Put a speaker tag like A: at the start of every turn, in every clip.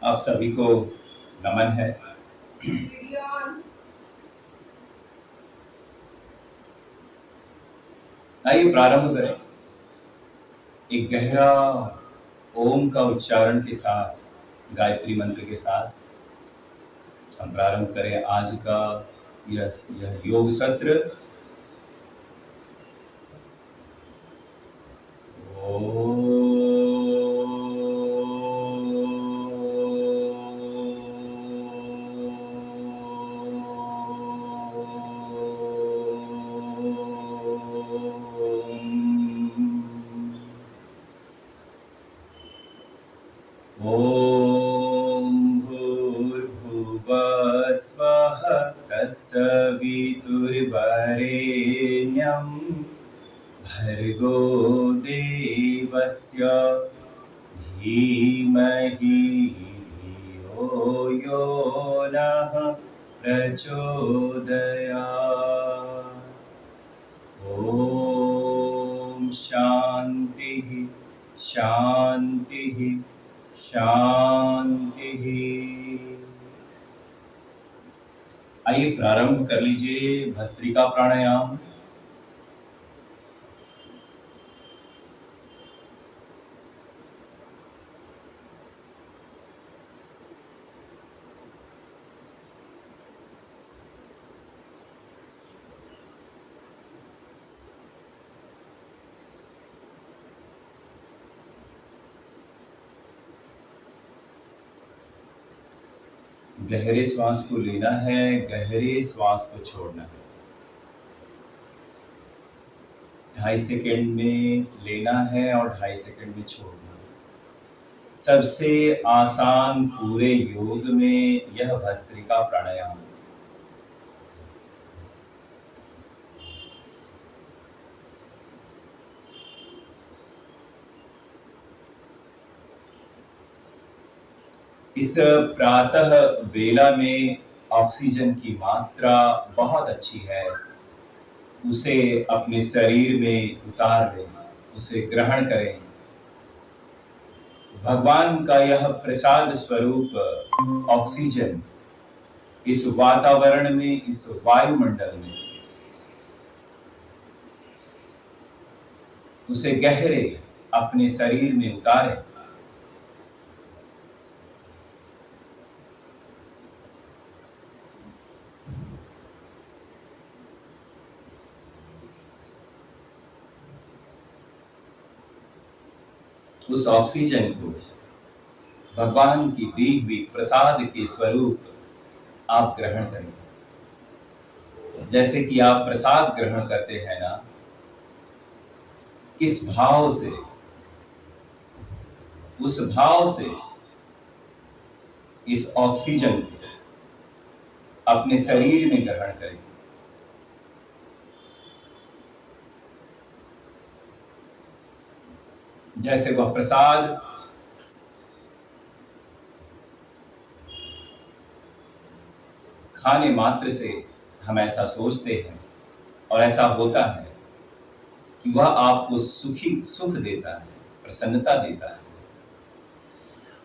A: आप सभी को नमन है। आइए प्रारंभ करें एक गहरा ओम का उच्चारण के साथ, गायत्री मंत्र के साथ हम प्रारंभ करें आज का यह योग सत्र। ॐ भूर्भुवः स्वः तत्सवितुर्वरेण्यं भर्गो देवस्य धीमहि धियो यो नः प्रचोदयात्। ॐ शान्तिः शान्तिः शांति। आइए प्रारंभ कर लीजिए भस्त्रिका प्राणायाम। गहरे श्वास को लेना है, गहरे श्वास को छोड़ना है। 2.5 सेकंड में लेना है और 2.5 सेकंड में छोड़ना है। सबसे आसान पूरे योग में यह भस्त्रिका प्राणायाम। इस प्रातः बेला में ऑक्सीजन की मात्रा बहुत अच्छी है, उसे अपने शरीर में उतार लें, उसे ग्रहण करें। भगवान का यह प्रसाद स्वरूप ऑक्सीजन इस वातावरण में, इस वायुमंडल में, उसे गहरे अपने शरीर में उतारें। उस ऑक्सीजन को भगवान की दी हुई प्रसाद के स्वरूप आप ग्रहण करें। जैसे कि आप प्रसाद ग्रहण करते हैं ना, किस भाव से, उस भाव से इस ऑक्सीजन को अपने शरीर में ग्रहण करें। जैसे वह प्रसाद खाने मात्र से हम ऐसा सोचते हैं और ऐसा होता है कि वह आपको सुख देता है, प्रसन्नता देता है,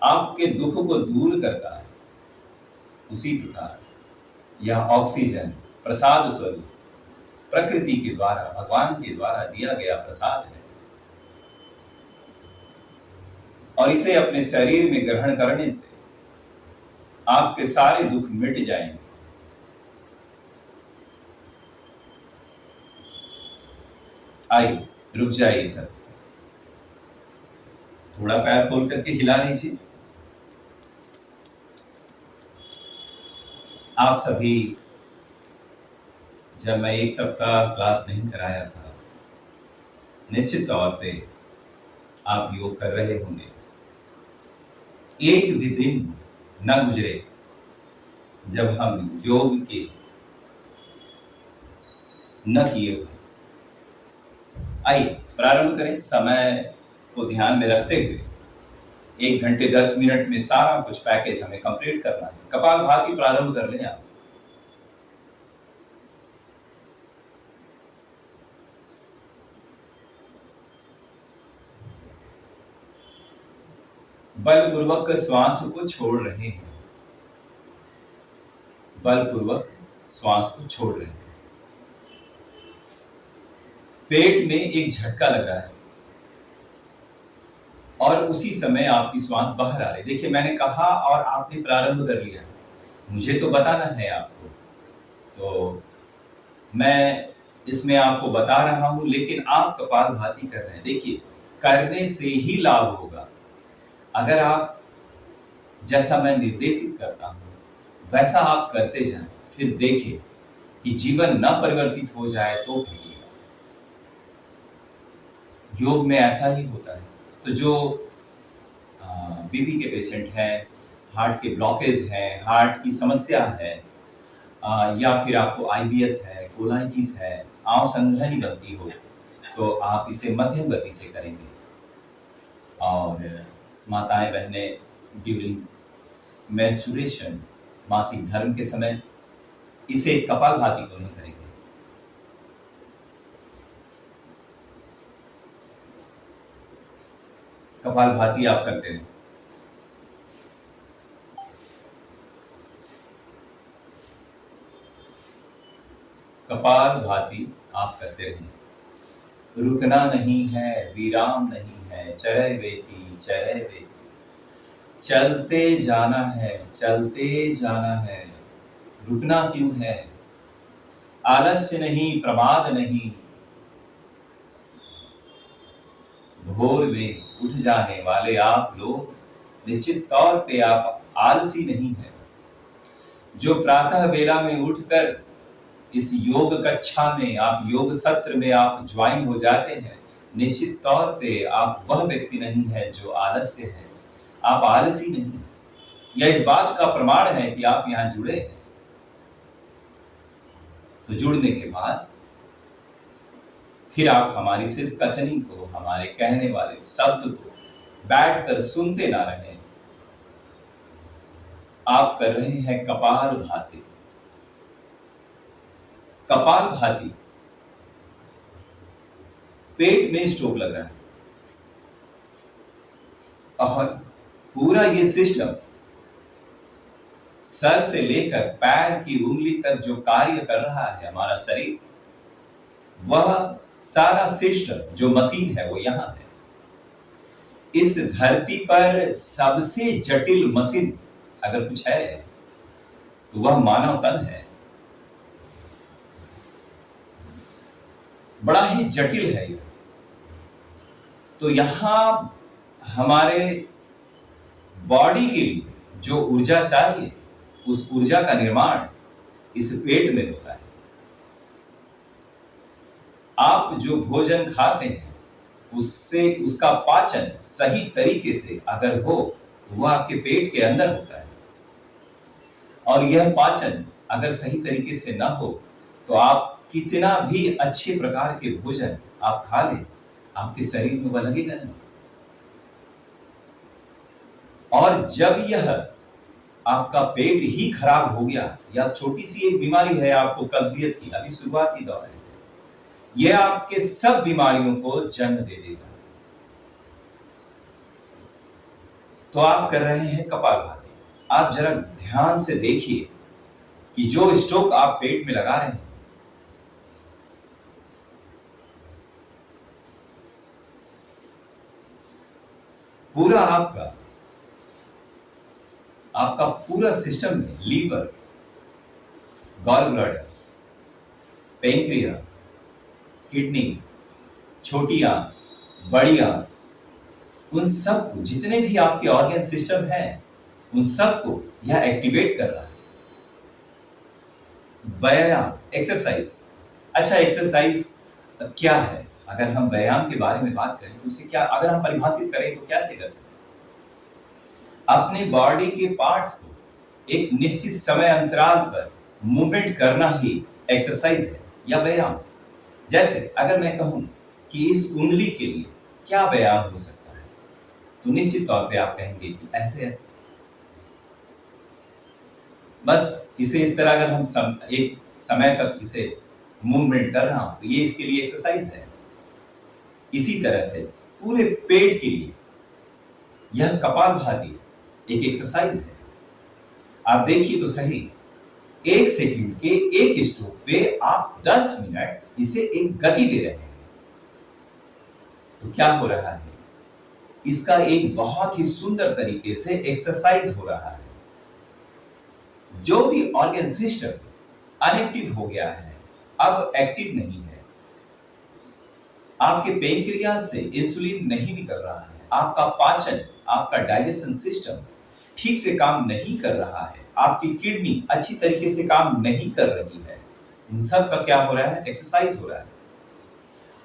A: आपके दुख को दूर करता है। उसी प्रकार यह ऑक्सीजन प्रसाद स्वरूप प्रकृति के द्वारा, भगवान के द्वारा दिया गया प्रसाद है और इसे अपने शरीर में ग्रहण करने से आपके सारे दुख मिट जाएंगे। आइए रुक जाइए सर, थोड़ा पैर खोल करके हिला दीजिए। आप सभी, जब मैं 1 सप्ताह क्लास नहीं कराया था, निश्चित तौर पे आप योग कर रहे होंगे। एक भी दिन न गुजरे जब हम योग के न किए हो। आइए प्रारंभ करें। समय को ध्यान में रखते हुए 1 घंटे 10 मिनट में सारा कुछ पैकेज हमें कंप्लीट करना है। कपालभाति प्रारंभ कर लें आप। बलपूर्वक श्वास को छोड़ रहे हैं, बलपूर्वक श्वास को छोड़ रहे हैं। पेट में एक झटका लगा है और उसी समय आपकी श्वास बाहर आ रही। देखिए, मैंने कहा और आपने प्रारंभ कर लिया, मुझे तो बताना है आपको, तो मैं इसमें आपको बता रहा हूं, लेकिन आप कपालभाति कर रहे हैं। देखिए, करने से ही लाभ होगा। अगर आप जैसा मैं निर्देशित करता हूं वैसा आप करते जाएं, फिर देखिए कि जीवन न परिवर्तित हो जाए तो कहिएगा। योग में ऐसा ही होता है। तो जो बीपी के पेशेंट हैं, हार्ट के ब्लॉकेज हैं, हार्ट की समस्या है, या फिर आपको आईबीएस है, कोलाइटिस है, आंव संघनन बनती हो, तो आप इसे मध्यम गति से करेंगे। और माताएं बहनें ड्यूरिंग मेंस्ट्रुएशन, मासिक धर्म के समय, इसे कपालभाति को नहीं करेंगे। कपालभाति आप करते हैं, कपालभाति आप करते हैं। रुकना नहीं है, विराम नहीं है, चरय वेति चरय वेति, चलते जाना है, चलते जाना है। रुकना क्यों है? आलस्य नहीं, प्रमाद नहीं। भोर में उठ जाने वाले आप लोग निश्चित तौर पे आप आलसी नहीं है। जो प्रातः बेला में उठकर इस योग कक्षा में, आप योग सत्र में आप ज्वाइन हो जाते हैं, निश्चित तौर पे आप वह व्यक्ति नहीं है जो आलस्य है। आप आलसी नहीं है। यह इस बात का प्रमाण है कि आप यहां जुड़े हैं। तो जुड़ने के बाद फिर आप हमारी सिर्फ कथनी को, हमारे कहने वाले शब्द को बैठकर सुनते ना रहें। आप कर रहे हैं कपालभाति। कपालभाति, पेट में स्ट्रोक लग रहा है और पूरा ये सिस्टम सर से लेकर पैर की उंगली तक जो कार्य कर रहा है हमारा शरीर, वह सारा सिस्टम जो मशीन है वो यहां है। इस धरती पर सबसे जटिल मशीन अगर कुछ है तो वह मानव तन है। बड़ा ही जटिल है ये। तो यहां हमारे बॉडी के लिए जो ऊर्जा चाहिए, उस ऊर्जा का निर्माण इस पेट में होता है। आप जो भोजन खाते हैं उससे उसका पाचन सही तरीके से अगर हो तो वह आपके पेट के अंदर होता है, और यह पाचन अगर सही तरीके से ना हो तो आप कितना भी अच्छे प्रकार के भोजन आप खा लें, आपके शरीर में वह लगेगा नहीं। और जब यह आपका पेट ही खराब हो गया, या छोटी सी एक बीमारी है आपको कब्जियत की, अभी शुरुआती दौर है, यह आपके सब बीमारियों को जन्म दे देगा। तो आप कर रहे हैं कपालभाति। आप जरा ध्यान से देखिए कि जो स्ट्रोक आप पेट में लगा रहे हैं, पूरा आपका पूरा सिस्टम में liver, gall bladder, pancreas, kidney, छोटी आंत, बड़ी आंत, उन सब को, जितने भी आपके ऑर्गन सिस्टम हैं, उन सब को यह एक्टिवेट कर रहा है। व्यायाम, एक्सरसाइज। अच्छा, एक्सरसाइज क्या है? अगर हम व्यायाम के बारे में बात करें तो उसे क्या, अगर हम परिभाषित करें तो कैसे कर सकते हैं? अपने बॉडी के पार्ट्स को एक निश्चित समय अंतराल पर मूवमेंट करना ही एक्सरसाइज है या व्यायाम। जैसे अगर मैं कहूं कि इस उंगली के लिए क्या व्यायाम हो सकता है, तो निश्चित तौर पे आप कहेंगे कि ऐसे ऐसे। बस इसे इस तरह अगर हम एक समय तक इसे मूवमेंट कर रहा हूं तो ये इसके लिए एक्सरसाइज है। इसी तरह से पूरे पेट के लिए यह कपालभाति एक एक्सरसाइज है। आप देखिए तो सही, 1 सेकंड के एक स्ट्रोक पे आप 10 मिनट इसे एक गति दे रहे हैं। तो क्या हो रहा है, इसका एक बहुत ही सुंदर तरीके से एक्सरसाइज हो रहा है। जो भी ऑर्गन सिस्टम अनएक्टिव हो गया है, अब एक्टिव नहीं है। आपके पेनक्रियास से इंसुलिन नहीं निकल रहा है, आपका पाचन, आपका डाइजेशन सिस्टम ठीक से काम नहीं कर रहा है, आपकी किडनी अच्छी तरीके से काम नहीं कर रही है। इन सब का क्या हो रहा है, एक्सरसाइज हो रहा है।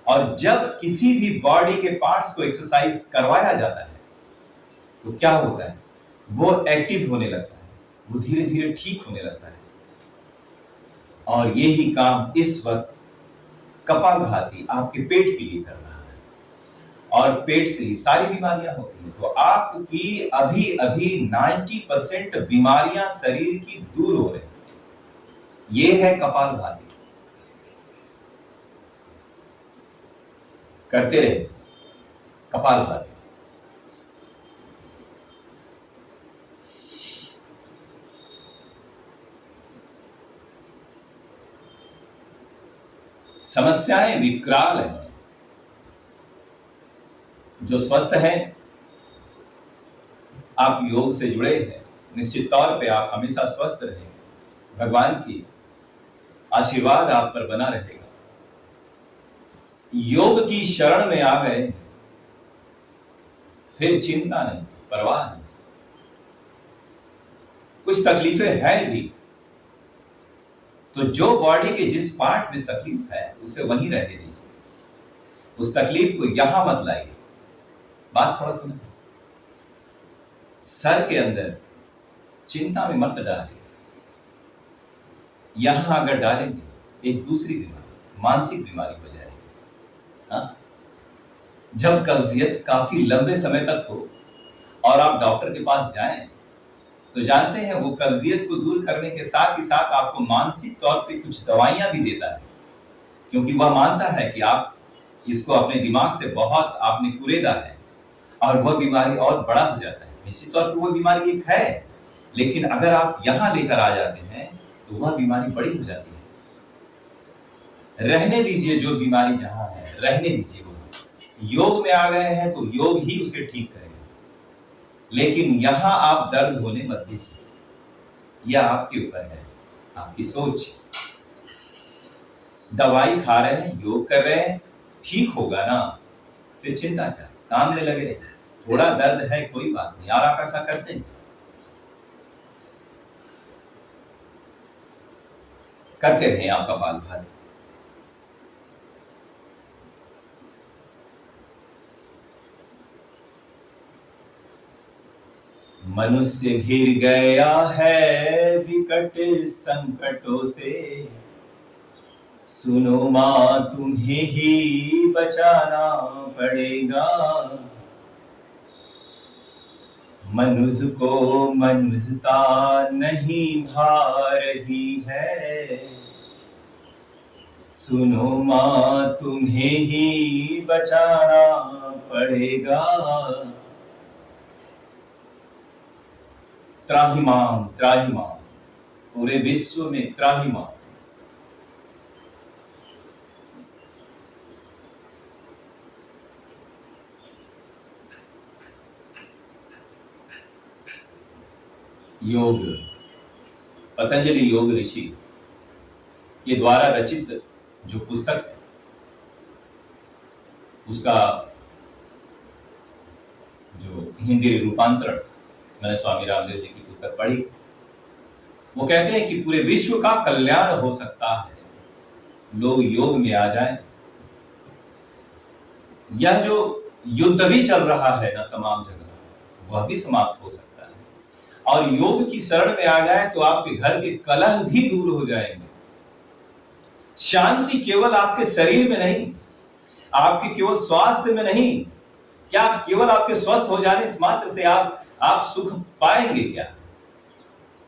A: और जब किसी भी बॉडी के पार्ट्स को एक्सरसाइज करवाया जाता है तो क्या होता है, वो एक्टिव होने लगता है, वो धीरे धीरे ठीक होने लगता है। और यही काम इस वक्त कपालभाति आपके पेट के लिए कर रहा है। और पेट से ही सारी बीमारियां होती हैं। तो आपकी अभी अभी 90% बीमारियां शरीर की दूर हो रही हैं। ये है कपालभाति। करते रहे कपालभाति। समस्याएं विकराल हैं। जो स्वस्थ हैं, आप योग से जुड़े हैं, निश्चित तौर पे आप हमेशा स्वस्थ रहेंगे। भगवान की आशीर्वाद आप पर बना रहेगा। योग की शरण में आ गए, फिर चिंता नहीं, परवाह नहीं। कुछ तकलीफें हैं भी, तो जो बॉडी के जिस पार्ट में तकलीफ है उसे वहीं रहने दीजिए। उस तकलीफ को यहां मत लाइए। बात थोड़ा समझिए। सर के अंदर चिंता में मत डालिए। यहां अगर डालेंगे एक दूसरी बीमारी, मानसिक बीमारी हो जाएगी। हाँ? जब कब्जियत काफी लंबे समय तक हो और आप डॉक्टर के पास जाएं, तो जानते हैं वो कब्जियत को दूर करने के साथ ही साथ आपको मानसिक तौर पे कुछ दवाइयां भी देता है, क्योंकि वह मानता है कि आप इसको अपने दिमाग से बहुत आपने कुरेदा है और वह बीमारी और बड़ा हो जाता है। निश्चित तौर पर वह बीमारी एक है, लेकिन अगर आप यहां लेकर आ जाते हैं तो वह बीमारी बड़ी हो जाती है। रहने दीजिए जो बीमारी जहां है, रहने दीजिए वो। योग में आ गए हैं तो योग ही उसे ठीक करेगा, लेकिन यहां आप दर्द होने मत दीजिए। यह आपके ऊपर है, आपकी सोच। दवाई खा रहे हैं, योग कर रहे हैं, ठीक होगा ना, फिर चिंता क्या, काम में लगे रहे। थोड़ा दर्द है, कोई बात नहीं, और आप ऐसा करते हैं, करते रहे आप कपालभाति। मनुष्य घिर गया है विकट संकटों से, सुनो मां तुम्हें ही बचाना पड़ेगा। मनुष्य को मनुष्यता नहीं भा रही है, सुनो मां तुम्हें ही बचाना पड़ेगा। त्राहिमाम त्राहिमाम, पूरे विश्व में त्राहिमाम। योग, पतंजलि योग ऋषि के द्वारा रचित जो पुस्तक है, उसका जो हिंदी रूपांतरण मैंने स्वामी रामदेव जी की पुस्तक पढ़ी। वो कहते हैं कि पूरे विश्व का कल्याण हो सकता है, लोग योग में आ जाएं। यह जो युद्ध भी चल रहा है ना तमाम जगह, वह भी समाप्त हो सकता है। और योग की शरण में आ जाए तो आपके घर के कलह भी दूर हो जाएंगे। शांति केवल आपके शरीर में नहीं, आपके केवल स्वास्थ्य में नहीं, क्या केवल आपके स्वस्थ हो जाने से मात्र से आप सुख पाएंगे क्या?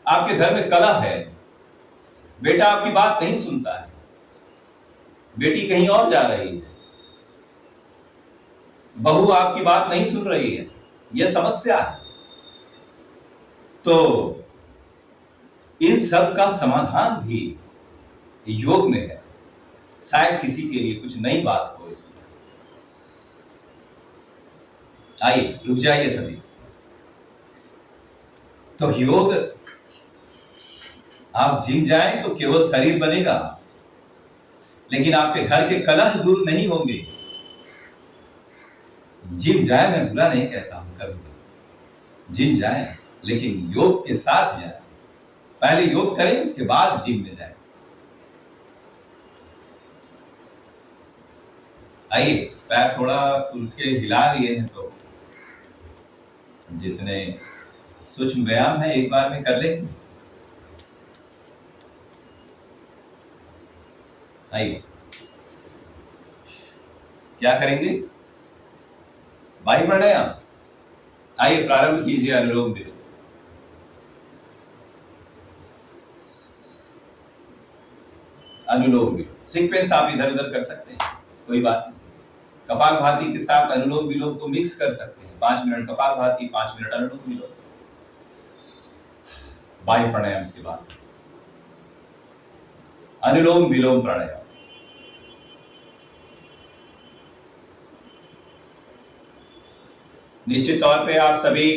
A: आपके घर में कलह है, बेटा आपकी बात नहीं सुनता है, बेटी कहीं और जा रही है, बहू आपकी बात नहीं सुन रही है, यह समस्या है। तो इन सब का समाधान भी योग में है। शायद किसी के लिए कुछ नई बात हो इसमें। आइए रुक जाइए सभी। तो योग, आप जिम जाएं तो केवल शरीर बनेगा, लेकिन आपके घर के कलह दूर नहीं होंगे। जिम जाए, मैं बुरा नहीं कहता हूं, कभी जिम जाए, लेकिन योग के साथ जाए। पहले योग करें, उसके बाद जिम में जाए। आइए, पैर थोड़ा खुल के हिला लिए हैं तो जितने सूक्ष्म व्यायाम है एक बार में कर लेंगे। आइए, क्या करेंगे? वायु प्राणायाम। आइए प्रारंभ कीजिए अनुलोम विलोम। अनुलोम विलोम सीक्वेंस आप इधर उधर कर सकते हैं, कोई बात नहीं। कपालभाति के साथ अनुलोम विलोम को मिक्स कर सकते हैं। 5 मिनट कपालभाति, 5 मिनट अनुलोम विलोम। वायु प्राणायाम के बाद अनुलोम विलोम प्राणायाम। निश्चित तौर पे आप सभी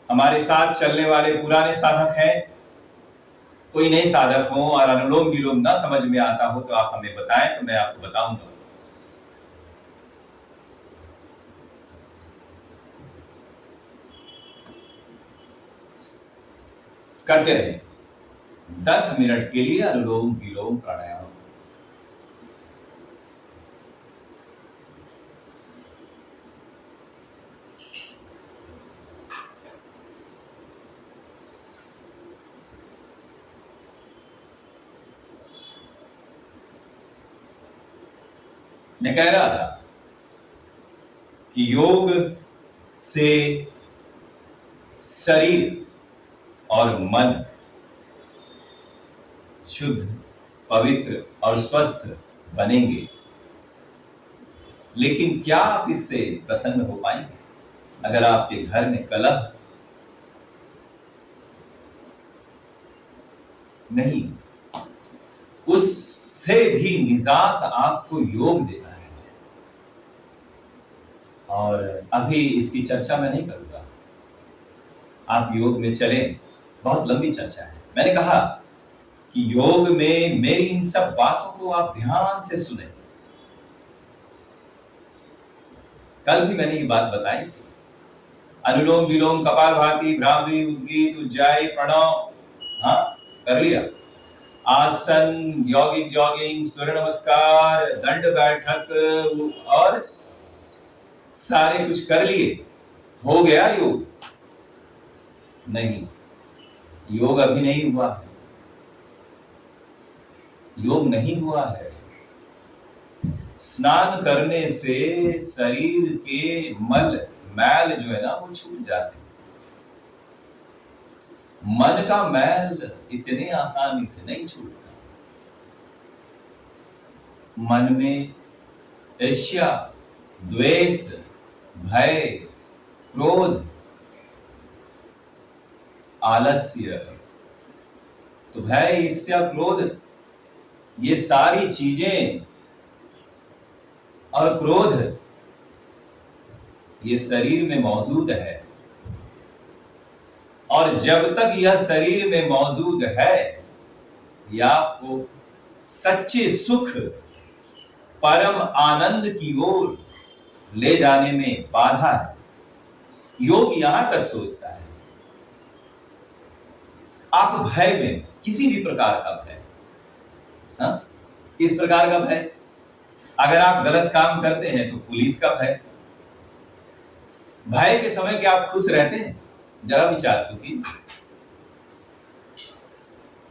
A: हमारे साथ चलने वाले पुराने साधक हैं। कोई नए साधक हो और अनुलोम विलोम ना समझ में आता हो तो आप हमें बताएं, तो मैं आपको बताऊंगा। करते रहे 10 मिनट के लिए अनुलोम विलोम प्राणायाम। मैं कह रहा था कि योग से शरीर और मन शुद्ध, पवित्र और स्वस्थ बनेंगे, लेकिन क्या आप इससे प्रसन्न हो पाएंगे? अगर आपके घर में कलह नहीं, उससे भी निजात आपको योग देता है। और अभी इसकी चर्चा मैं नहीं करूंगा, आप योग में चलें, बहुत लंबी चर्चा है। मैंने कहा कि योग में मेरी इन सब बातों को आप ध्यान से सुने। कल भी मैंने ये बात बताई थी। अनुलोम विलोम, कपालभाति, भ्रामरी, उद्गीत, उज्जाई, प्रणव, हाँ कर लिया। आसन, यौगिक जॉगिंग, सूर्य नमस्कार, दंड बैठक और सारे कुछ कर लिए, हो गया योग? नहीं, योग अभी नहीं हुआ है। योग नहीं हुआ है। स्नान करने से शरीर के मल मैल जो है ना वो छूट जाते हैं। मन का मैल इतने आसानी से नहीं छूटता। मन में ईर्ष्या, द्वेष, भय, क्रोध, आलस्य, तो भय, ईर्ष्या, क्रोध, ये सारी चीजें और क्रोध ये शरीर में मौजूद है। और जब तक यह शरीर में मौजूद है, यह आपको सच्चे सुख, परम आनंद की ओर ले जाने में बाधा है। योग यहां तक सोचता है, आप भय में, किसी भी प्रकार का भय, हाँ? किस प्रकार का भय? अगर आप गलत काम करते हैं तो पुलिस का भय। भय के समय क्या आप खुश रहते हैं? जरा विचार तो कीजिए।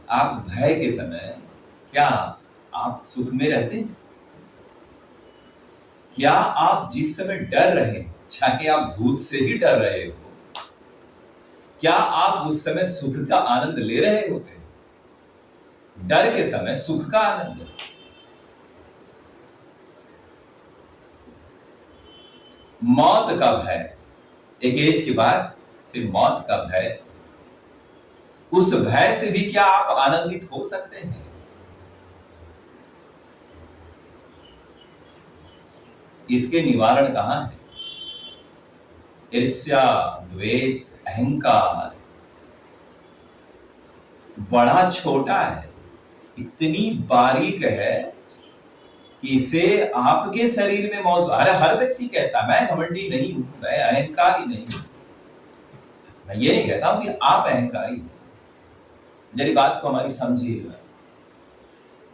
A: आप भय के समय क्या आप सुख में रहते हैं? क्या आप जिस समय डर रहे हैं, चाहे आप भूत से ही डर रहे हो, क्या आप उस समय सुख का आनंद ले रहे होते हैं? डर के समय सुख का आनंद। मौत का भय, एक एज के बाद फिर मौत का भय, उस भय से भी क्या आप आनंदित हो सकते हैं? इसके निवारण कहां है? ईर्ष्या, द्वेष, अहंकार बड़ा छोटा है, इतनी बारीक है कि इसे आपके शरीर में मौजूद, अरे हर व्यक्ति कहता मैं घमंडी नहीं हूं, मैं अहंकारी नहीं हूं। मैं ये नहीं कहता हूं कि आप अहंकारी हैं, जरा बात को हमारी समझिएगा।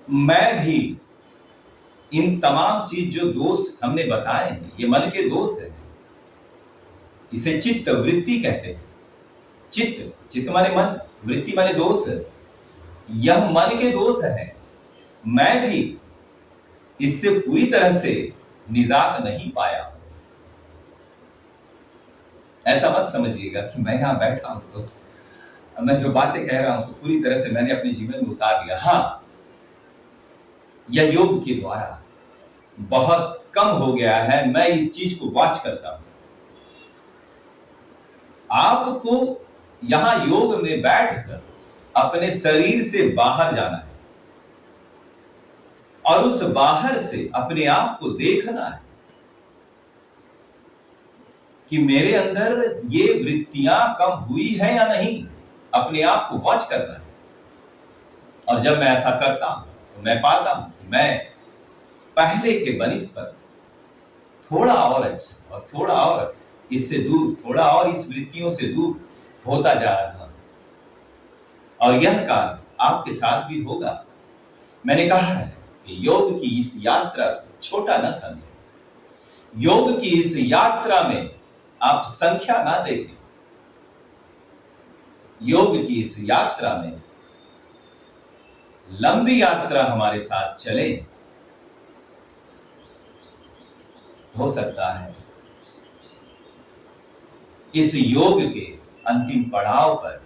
A: मैं भी इन तमाम चीज जो दोष हमने बताए हैं, ये मन के दोष है, इसे चित्त वृत्ति कहते हैं। चित्त, चित्त माने मन, वृत्ति माने दोष, यह मन के दोष है। मैं भी इससे पूरी तरह से निजात नहीं पाया। ऐसा मत समझिएगा कि मैं यहां बैठा हूं तो मैं जो बातें कह रहा हूं तो पूरी तरह से मैंने अपने जीवन में उतार लिया। हाँ, यह योग के द्वारा बहुत कम हो गया है, मैं इस चीज को वॉच करता हूं। आपको यहां योग में बैठकर अपने शरीर से बाहर जाना है और उस बाहर से अपने आप को देखना है कि मेरे अंदर ये वृत्तियां कम हुई है या नहीं। अपने आप को वॉच करना है। और जब मैं ऐसा करता हूं तो मैं पाता हूं कि मैं पहले के बनिस्पत थोड़ा और अच्छा और थोड़ा और इससे दूर, थोड़ा और इस वृत्तियों से दूर होता जा रहा हूं। और यह कार्य आपके साथ भी होगा। मैंने कहा है कि योग की इस यात्रा को छोटा न समझें। योग की इस यात्रा में आप संख्या ना देखें। योग की इस यात्रा में लंबी यात्रा हमारे साथ चले। हो सकता है इस योग के अंतिम पड़ाव पर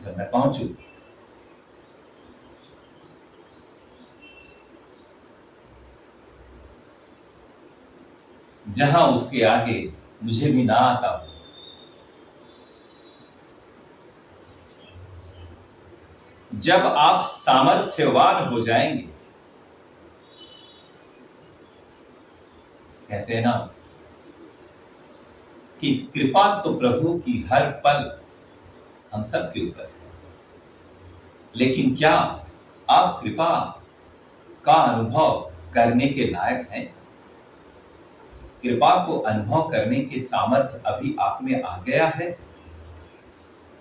A: जब मैं पहुंचूं, जहां उसके आगे मुझे भी ना आता हो। जब आप सामर्थ्यवान हो जाएंगे, कहते हैं ना कि कृपा तो प्रभु की हर पल हम सब के ऊपर है, लेकिन क्या आप कृपा का अनुभव करने के लायक हैं? कृपा को अनुभव करने के सामर्थ्य अभी आप में आ गया है?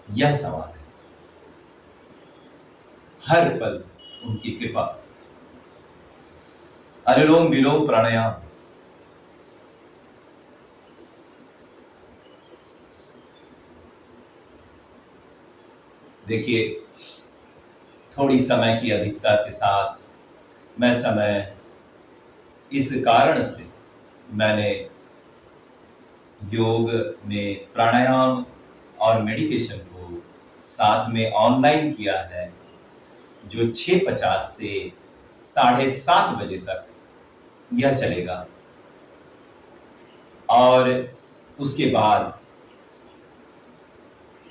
A: यह सवाल है। हर पल उनकी कृपा। अनुलोम विलोम प्राणायाम, देखिए थोड़ी समय की अधिकता के साथ मैं समय इस कारण से मैंने योग में प्राणायाम और मेडिटेशन को साथ में ऑनलाइन किया है, जो 6:50 से 7:30 बजे तक यह चलेगा। और उसके बाद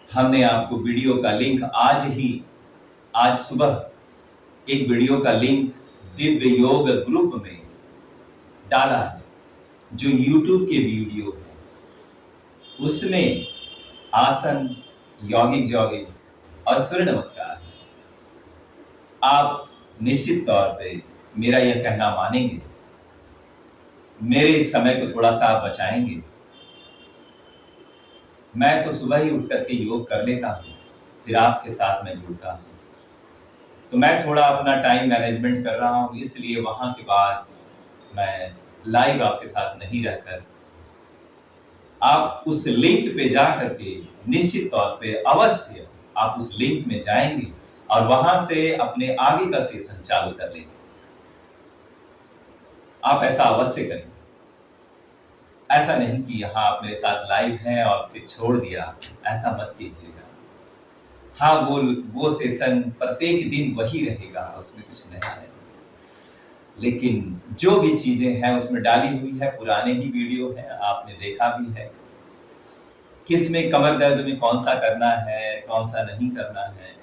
A: हमने आपको वीडियो का लिंक आज सुबह एक वीडियो का लिंक दिव्य योग ग्रुप में डाला है, जो YouTube के वीडियो है। उसमें आसन, यौगिक और सूर्य नमस्कार है। आप निश्चित तौर पे मेरा यह कहना मानेंगे, मेरे इस समय को थोड़ा सा आप बचाएंगे। मैं तो सुबह ही उठ करके योग कर लेता हूँ, फिर आपके साथ मैं जुड़ता हूँ। तो मैं थोड़ा अपना टाइम मैनेजमेंट कर रहा हूँ, इसलिए वहां के बाद मैं लाइव आपके साथ नहीं रहकर, आप उस लिंक पे जा करके निश्चित तौर पे अवश्य आप उस लिंक में जाएंगे और वहां से अपने आगे का सेशन चालू कर लेंगे। आप ऐसा अवश्य करेंगे। ऐसा नहीं कि यहाँ आप मेरे साथ लाइव हैं और फिर छोड़ दिया, ऐसा मत कीजिएगा। हाँ, वो सेशन प्रत्येक दिन वही रहेगा, उसमें कुछ नया है। लेकिन जो भी चीजें हैं उसमें डाली हुई है, पुराने ही वीडियो है, आपने देखा भी है। किस में कमर दर्द में कौन सा करना है, कौन सा नहीं करना है,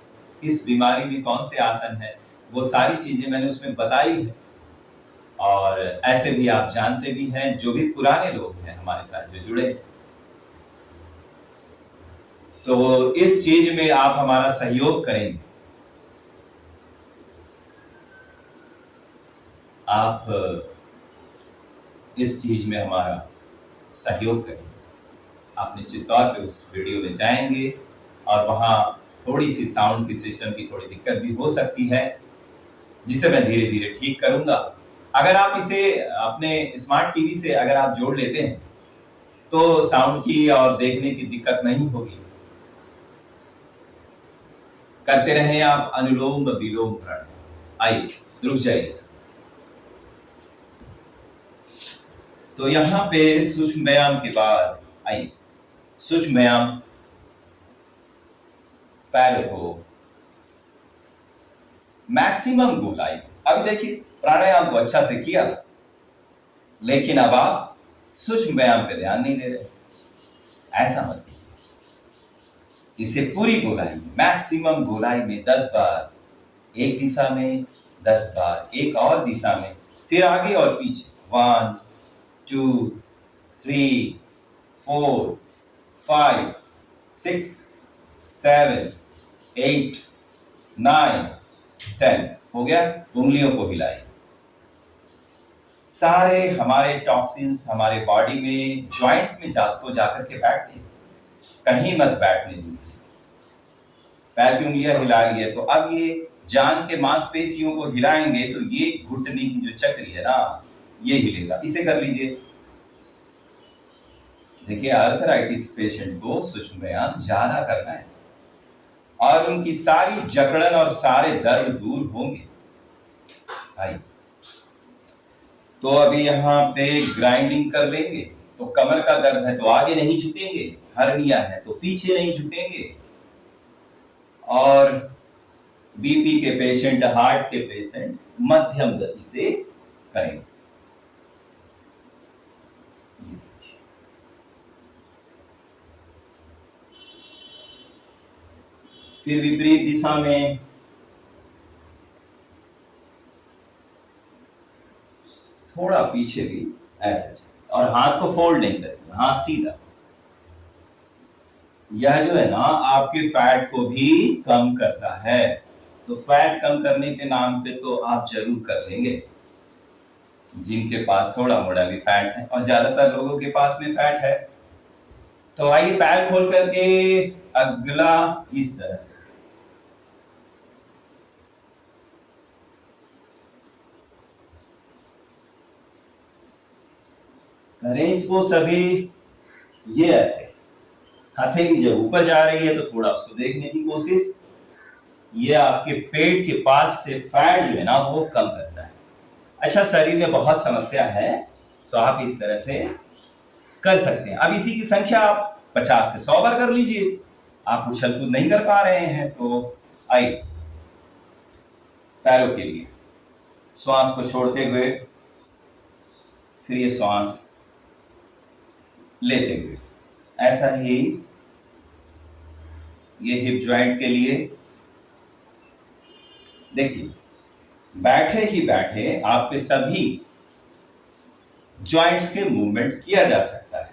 A: किस बीमारी में कौन से आसन है, वो सारी चीजें मैंने उसमें बताई है। और ऐसे भी आप जानते भी हैं, जो भी पुराने लोग हैं हमारे साथ जो जुड़े, तो इस चीज में आप हमारा सहयोग करेंगे। आप इस चीज में हमारा सहयोग करेंगे। आप निश्चित तौर पे उस वीडियो में जाएंगे और वहां थोड़ी सी साउंड की सिस्टम की थोड़ी दिक्कत भी हो सकती है, जिसे मैं धीरे धीरे ठीक करूंगा। अगर आप इसे अपने स्मार्ट टीवी से अगर आप जोड़ लेते हैं तो साउंड की और देखने की दिक्कत नहीं होगी। करते रहें आप अनुलोम विलोम प्राणायाम। आइए रुक जाइए सर। तो यहाँ पे सूक्ष्म व्यायाम के बाद आइए सूक्ष्म व्यायाम, पैरों को मैक्सिमम गोलाई। अब देखिए प्राणायाम तो अच्छा से किया, लेकिन अब आप सूक्ष्म व्यायाम पे ध्यान नहीं दे रहे। ऐसा मत कीजिए, इसे पूरी गोलाई मैक्सिमम गोलाई में 10 बार एक दिशा में, 10 बार एक और दिशा में, फिर आगे और पीछे 1 2 3 4 5 6 7 8 9 10 हो गया। उंगलियों को हिलाए। सारे हमारे टॉक्सिन्स हमारे बॉडी में जॉइंट्स में जाकर के बैठते हैं, कहीं मत बैठने दीजिए। पैर की उंगलियां हिला ली है, तो अब ये जान के मांसपेशियों को हिलाएंगे तो ये घुटने की जो चक्री है ना, ये हिलेगा। इसे कर लीजिए। देखिए आर्थराइटिस पेशेंट को सूक्ष्म व्यायाम ज्यादा करना है और उनकी सारी जकड़न और सारे दर्द दूर होंगे। आइए, तो अभी यहाँ पे ग्राइंडिंग कर लेंगे। तो कमर का दर्द है तो आगे नहीं झुकेंगे, हर्निया है तो पीछे नहीं झुकेंगे, और बीपी के पेशेंट, हार्ट के पेशेंट मध्यम गति से करेंगे। फिर विपरीत दिशा में थोड़ा पीछे भी ऐसे, और हाथ को फोल्ड नहीं करेंगे, हाथ सीधा। यह जो है ना आपके फैट को भी कम करता है, तो फैट कम करने के नाम पे तो आप जरूर कर लेंगे। जिनके पास थोड़ा मोड़ा भी फैट है, और ज्यादातर लोगों के पास में फैट है, तो आइए पैर खोल करके अगला इस तरह से करें इसको सभी। ये ऐसे हथेली जब ऊपर जा रही है तो थोड़ा उसको देखने की कोशिश। ये आपके पेट के पास से फैट जो है ना वो कम करता है। अच्छा, शरीर में बहुत समस्या है तो आप इस तरह से कर सकते हैं। अब इसी की संख्या आप 50 से 100 बार कर लीजिए। आप उछल कूद नहीं कर पा रहे हैं तो आइए पैरों के लिए श्वास को छोड़ते हुए फिर ये श्वास लेते हुए, ऐसा ही ये हिप जॉइंट के लिए। देखिए बैठे ही बैठे आपके सभी जॉइंट्स के मूवमेंट किया जा सकता है।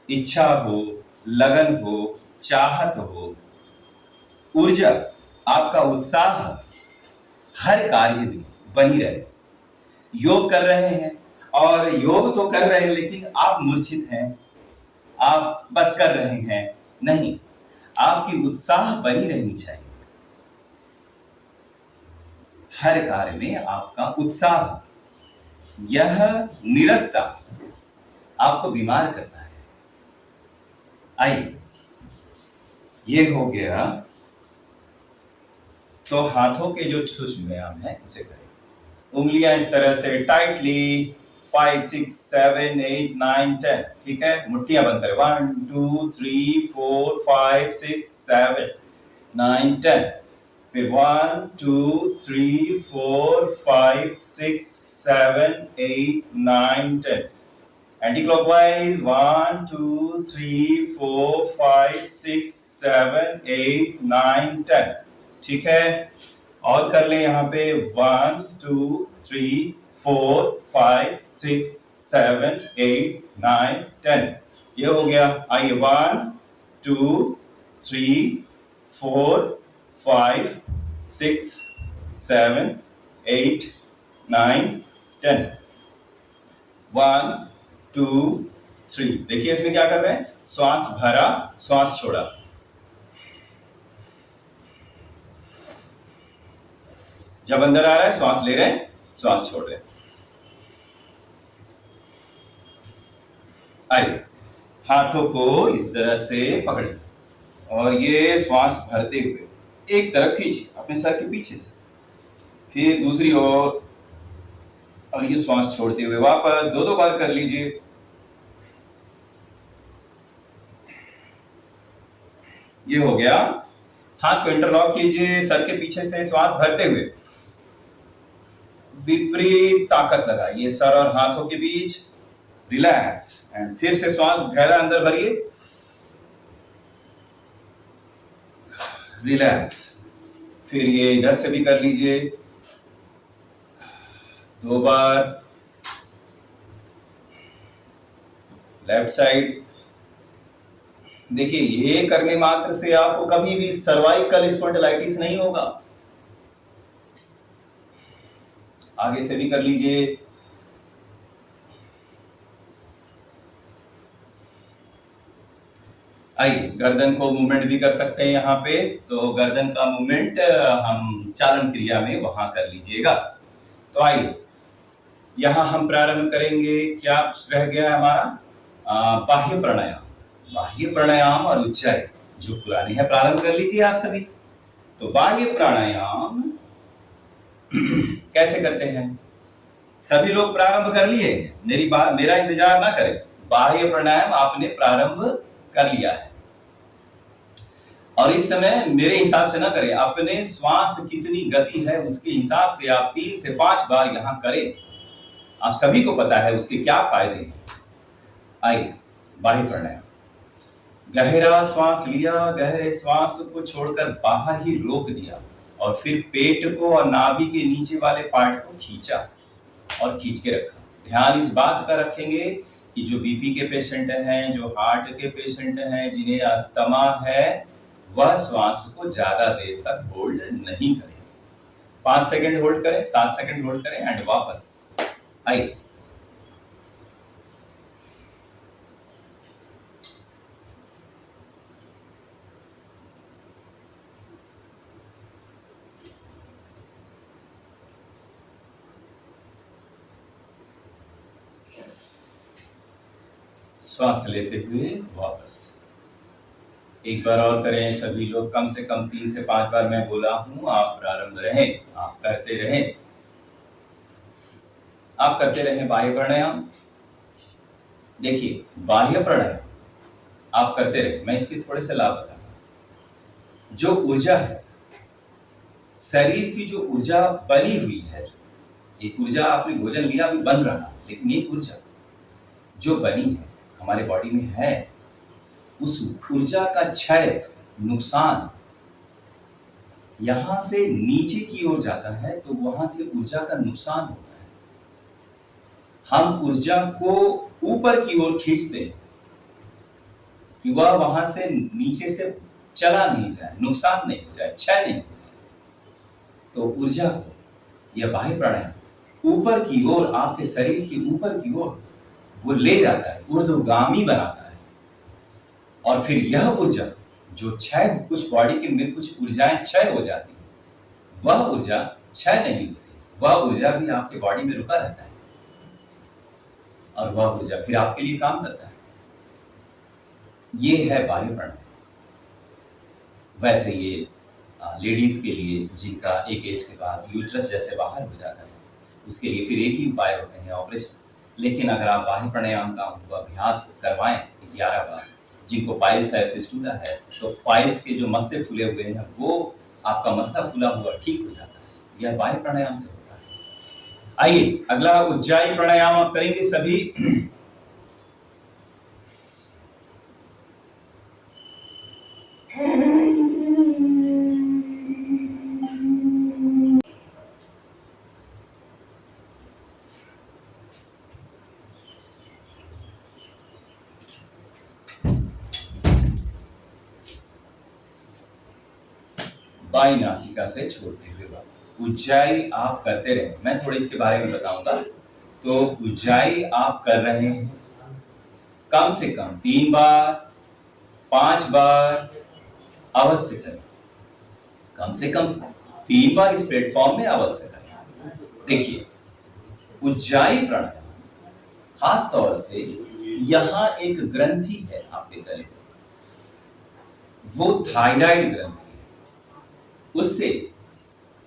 A: इच्छा हो, लगन हो, चाहत हो, ऊर्जा, आपका उत्साह हर कार्य में बनी रहे। योग कर रहे हैं और योग तो कर रहे हैं, लेकिन आप मूर्छित हैं, आप बस कर रहे हैं नहीं, आपकी उत्साह बनी रहनी चाहिए। हर कार्य में आपका उत्साह, यह निरस्ता आपको बीमार करता है। आइए, ये हो गया। तो हाथों के जो सूक्ष्म व्यायाम है उसे करें। उंगलियां इस तरह से टाइटली 5 6 7 8 9 10, ठीक है। मुट्ठियां बंद करें। 1 2 3 4 5 6 7 9 10। फिर 1 2 3 4 5 6 7 8 9 10 एंटी क्लॉकवाइज 1 2 3 4 5 6 7 8 9 10। ठीक है, और कर ले यहाँ पे 1 2 3 4 5 6 7 8 9 10। ये हो गया। आइए 1 2 3 4 5 6 7 8 9 10। 1 2 3। देखिए इसमें क्या कर रहे हैं, श्वास भरा श्वास छोड़ा। जब अंदर आ रहा है श्वास ले रहे हैं, श्वास छोड़ रहे हैं। आइए हाथों को इस तरह से पकड़िए और ये श्वास भरते हुए एक तरफ खींचिए अपने सर के पीछे से, फिर दूसरी ओर, और ये श्वास छोड़ते हुए वापस 2-2 बार कर लीजिए। ये हो गया। हाथ को इंटरलॉक कीजिए सर के पीछे से, श्वास भरते हुए विपरीत ताकत लगाइए सर और हाथों के बीच। रिलैक्स एंड फिर से श्वास गहरा अंदर भरिए। रिलैक्स। फिर ये इधर से भी कर लीजिए 2 बार। Left side. देखिए ये करने मात्र से आपको कभी भी सर्वाइकल स्पॉन्डिलाइटिस नहीं होगा। आगे से भी कर लीजिए। आइए गर्दन को मूवमेंट भी कर सकते हैं यहाँ पे, तो गर्दन का मूवमेंट हम चालन क्रिया में वहां कर लीजिएगा। तो आइए यहाँ हम प्रारंभ करेंगे। क्या रह गया हमारा, बाह्य प्राणायाम। बाह्य प्राणायाम और उज्जाई जो पुरानी है, प्रारंभ कर लीजिए आप सभी। तो बाह्य प्राणायाम कैसे करते हैं, सभी लोग प्रारंभ कर लिए। मेरा इंतजार ना करें, बाह्य प्राणायाम आपने प्रारंभ कर लिया है। और इस समय मेरे हिसाब से ना करें, अपने श्वास कितनी गति है उसके हिसाब से आप 3 से 5 बार यहां करें। आप सभी को पता है उसके क्या फायदे हैं। आइए बाह्य प्राणायाम। गहरा श्वास लिया, गहरे श्वास को छोड़कर बाहर ही रोक दिया और फिर पेट को और नाभि के नीचे वाले पार्ट को खींचा और खींच के रखा। ध्यान इस बात का रखेंगे कि जो बीपी के पेशेंट हैं, जो हार्ट के पेशेंट हैं, जिन्हें अस्थमा है, वह श्वास को ज्यादा देर तक होल्ड नहीं करें। 5 सेकंड होल्ड करें, 7 सेकंड होल्ड करें एंड वापस। आइए श्वास लेते हुए वापस। एक बार और करें सभी लोग, कम से कम 3 से 5 बार मैं बोला हूं, आप प्रारंभ रहें, आप करते रहें, आप करते रहें बाह्य प्राणायाम। देखिए बाह्य प्राणायाम आप करते रहें, मैं इसके थोड़े से लाभ बताऊंगा। जो ऊर्जा है, शरीर की जो ऊर्जा बनी हुई है, जो एक ऊर्जा आपने भोजन लिया अभी बन रहा, लेकिन एक ऊर्जा जो बनी है हमारे बॉडी में है, उस ऊर्जा का क्षय, नुकसान यहां से नीचे की ओर जाता है तो वहां से ऊर्जा का नुकसान होता है। हम ऊर्जा को ऊपर की ओर खींचते हैं कि वह वहां से नीचे से चला नहीं जाए, नुकसान नहीं हो जाए, क्षय नहीं हो जाए। तो ऊर्जा को, यह बाह्य प्राणायाम ऊपर की ओर, आपके शरीर के ऊपर की ओर वो ले जाता है, ऊर्ध्वगामी बनाता है। और फिर यह ऊर्जा जो क्षय, कुछ बॉडी के में कुछ ऊर्जाएं क्षय हो जाती है, वह ऊर्जा क्षय नहीं होती, वह ऊर्जा भी आपके बॉडी में रुका रहता है और वह ऊर्जा फिर आपके लिए काम करता है। ये है बाह्य प्राणायाम। वैसे ये लेडीज के लिए जिनका एक एज के बाद यूट्रस जैसे बाहर हो जाता है, उसके लिए फिर एक ही उपाय होते हैं, ऑपरेशन। लेकिन अगर आप बाह्य प्राणायाम का उनको अभ्यास करवाएं 11 बार, जिनको पाइल्स है, फिस्टुला है, तो पाइल्स के जो मस्से फूले हुए हैं वो आपका मस्सा फूला हुआ ठीक हो जाता है। यह बाह्य प्राणायाम से होता है। आइए अगला उज्जाई प्राणायाम आप करेंगे सभी। बाई नासिका से छोड़ते हुए वापस। उज्जाई आप करते रहे, मैं थोड़ी इसके बारे में बताऊंगा। तो उज्जाई आप कर रहे हैं कम से कम 3 बार 5 बार अवश्य करें। कम से कम 3 बार इस प्लेटफॉर्म में अवश्य करें। देखिए उज्जाई प्राणायाम खास तौर से यहां एक ग्रंथि है आपके गले में, वो थायराइड ग्रंथि है। उससे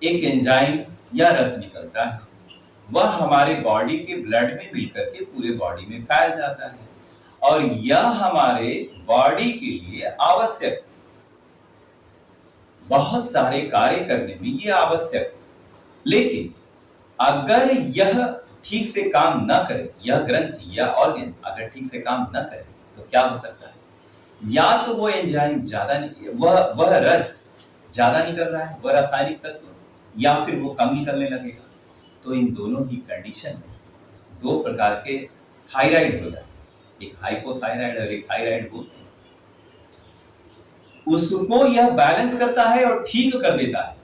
A: एक एंजाइम या रस निकलता है, वह हमारे बॉडी के ब्लड में मिलकर के पूरे बॉडी में फैल जाता है और यह हमारे बॉडी के लिए आवश्यक, बहुत सारे कार्य करने में यह आवश्यक। लेकिन अगर यह ठीक से काम न करे, यह ग्रंथि या ऑर्गन अगर ठीक से काम न करे तो क्या हो सकता है? या तो वो एंजाइम ज्यादा वह रस ज्यादा निकल रहा है, वह रासायनिक तत्व, या फिर वो कम निकलने लगेगा। तो इन दोनों ही कंडीशन में 2 प्रकार के थायराइड हो जाते हैं, एक हाइपोथायराइड और एक थायराइड होते हैं। उसको यह बैलेंस करता है और ठीक कर देता है।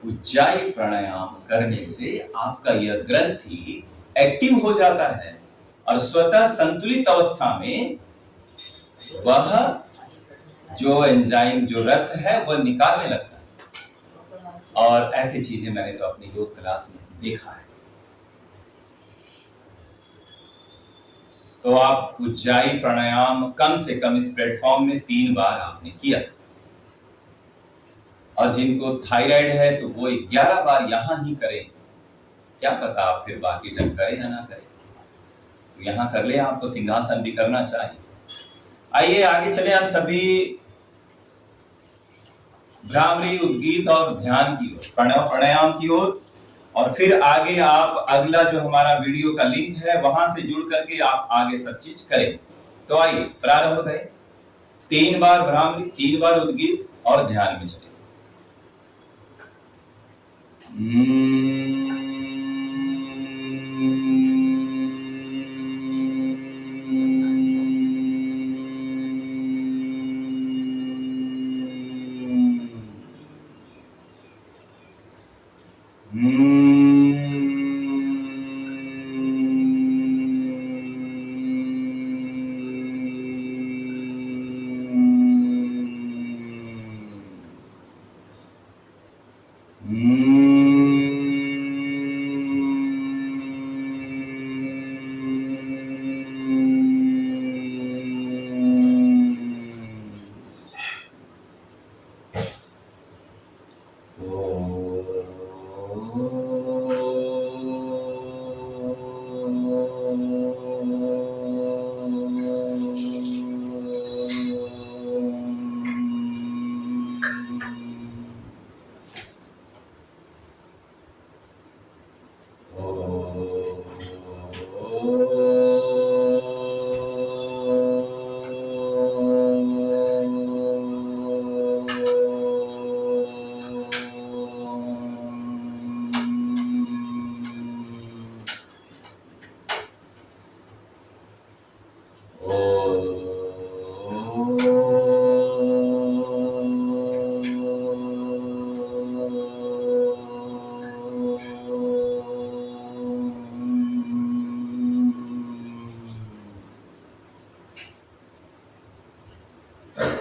A: उज्जाई प्राणायाम करने से आपका यह ग्रंथि एक्टिव हो जाता है और स्वतः संतुलित अवस्था में वह जो एंजाइम जो रस है वह निकालने लगता है। और ऐसी चीजें मैंने तो अपनी योग क्लास में देखा है। तो आप उज्जाई प्राणायाम कम से कम इस प्लेटफॉर्म में 3 बार आपने किया, और जिनको थायराइड है तो वो 11 बार यहां ही करें। क्या पता आप फिर बाकी जब करें या ना करें, तो यहां कर ले। आपको सिंहासन भी करना चाहिए। आइए आगे चले हम सभी भ्रामरी, उद्गीत और ध्यान की ओर, प्राणायाम की ओर। और फिर आगे आप अगला जो हमारा वीडियो का लिंक है वहां से जुड़ करके आप आगे सब चीज करें। तो आइए प्रारंभ करें। 3 बार भ्रामरी, 3 बार उद्गीत और ध्यान में चले।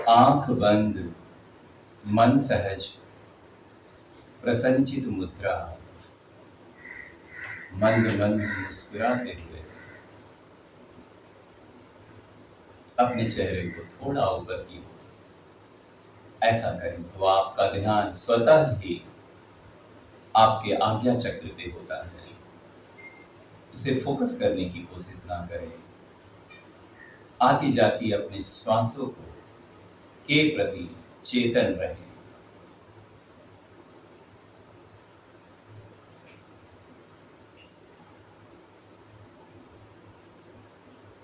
A: आंख बंद, मन सहज, प्रसन्नचित मुद्रा, मंद मंद मुस्कुराते हुए अपने चेहरे को थोड़ा ऊपर की ओर ऐसा करें तो आपका ध्यान स्वतः ही आपके आज्ञा चक्र पे होता है। उसे फोकस करने की कोशिश ना करें। आती जाती अपने श्वासों को के प्रति चेतन रहें।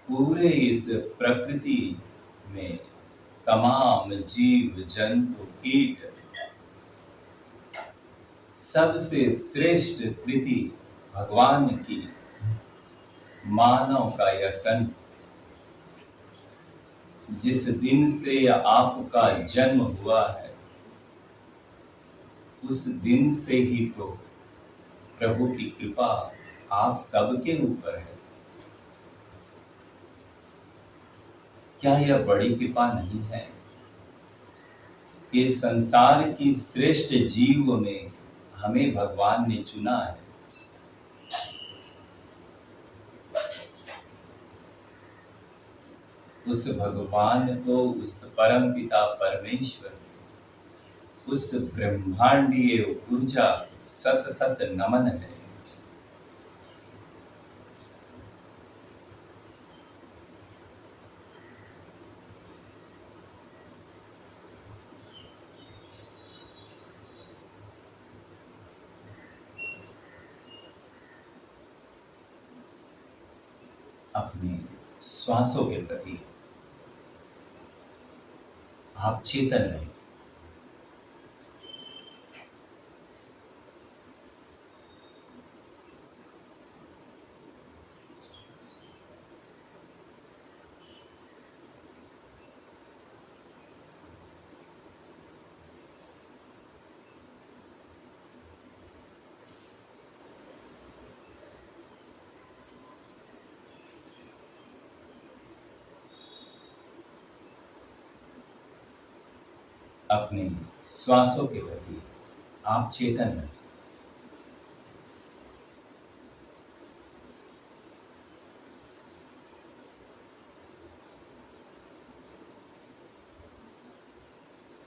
A: पूरे इस प्रकृति में तमाम जीव जंतु कीट, सबसे श्रेष्ठ कृति भगवान की मानव का यह तन, जिस दिन से आपका जन्म हुआ है उस दिन से ही तो प्रभु की कृपा आप सबके ऊपर है। क्या यह बड़ी कृपा नहीं है कि संसार की श्रेष्ठ जीव में हमें भगवान ने चुना है। उस भगवान को, उस परम पिता परमेश्वर, उस ब्रह्मांडीय ऊर्जा सत सत नमन है। अपने श्वासों के प्रति आप चेतन रहें। अपने श्वासों के प्रति आप चेतन रहें।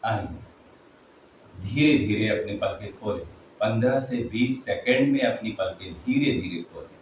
A: आइए धीरे धीरे अपने पलकें खोलें। 15 से 20 सेकंड में अपनी पलकें धीरे धीरे खोलें।